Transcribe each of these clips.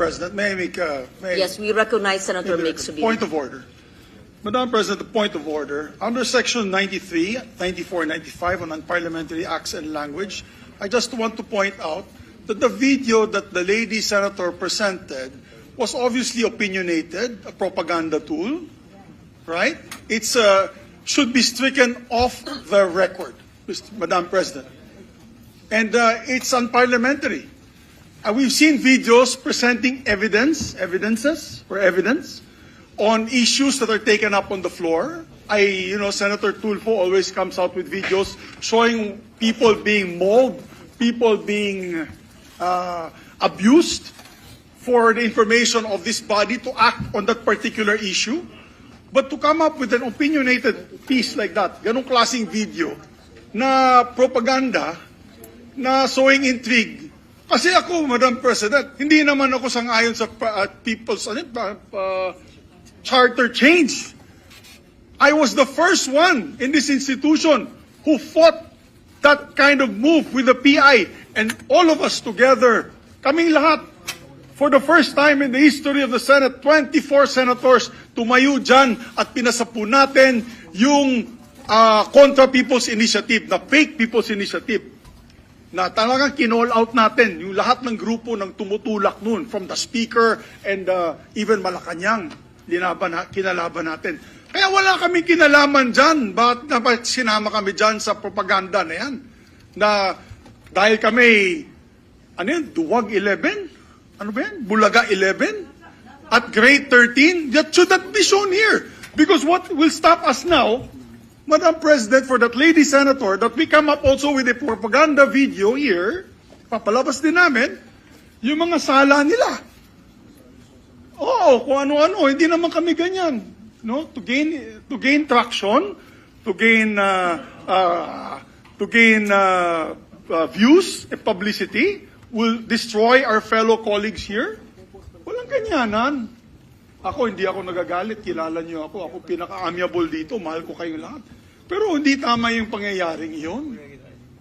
President, may I make Yes, we recognize Senator Mick Subiri. point of order. Madam President, the point of order. Under Section 93, 94, 95 on Unparliamentary Acts and Language, I just want to point out that the video that the lady senator presented was obviously opinionated, a propaganda tool, right? It's should be stricken off the record, Madam President. And it's unparliamentary. We've seen videos presenting evidence on issues that are taken up on the floor. Senator Tulfo always comes out with videos showing people being mauled, people being abused for the information of this body to act on that particular issue. But to come up with an opinionated piece like that, ganong klaseng video, na propaganda, na sowing intrigue. Kasi ako, Madam President, hindi naman ako sang-ayon sa people's charter change. I was the first one in this institution who fought that kind of move with the PI. And all of us together, kaming lahat, for the first time in the history of the Senate, 24 senators tumayo dyan at pinasapo natin yung Contra People's Initiative, na fake People's Initiative, na talagang kinall out natin yung lahat ng grupo ng tumutulak nun, from the Speaker and even Malacanang, kinalaban natin. Kaya wala kaming kinalaman dyan. Bakit sinama kami dyan sa propaganda na yan? Na dahil kami, Duwag 11? Ano ba yan? Bulaga 11? At grade 13? That should not be shown here. Because what will stop us now, Madam President, for that lady senator, that we come up also with a propaganda video here, papalabas din namin, yung mga sala nila. Oo, kung ano-ano, hindi naman kami ganyan. No? To gain traction, to gain views and publicity, will destroy our fellow colleagues here? Walang ganyanan. Ako, hindi ako nagagalit. Kilala niyo ako. Ako pinaka-amiable dito. Mahal ko kayong lahat. Pero hindi tama yung pangyayaring iyon.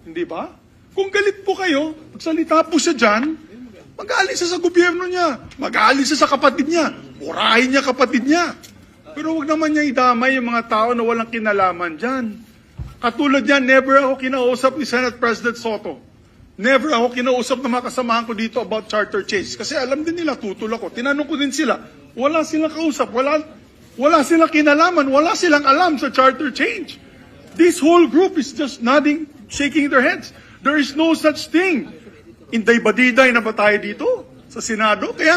Hindi ba? Kung galit po kayo, magsalita po siya dyan, mag-aalis siya sa gobyerno niya. Mag-aalis siya sa kapatid niya. Murahin niya kapatid niya. Pero wag naman niya idamay yung mga tao na walang kinalaman dyan. Katulad yan, never ako kinausap ni Senate President Soto. Never ako kinausap ng mga kasamahan ko dito about charter change. Kasi alam din nila, tutol ako. Tinanong ko din sila. Wala silang kausap. Wala silang kinalaman. Wala silang alam sa charter change. This whole group is just nodding, shaking their heads. There is no such thing. Inday-badiday na ba tayo dito sa Senado? Kaya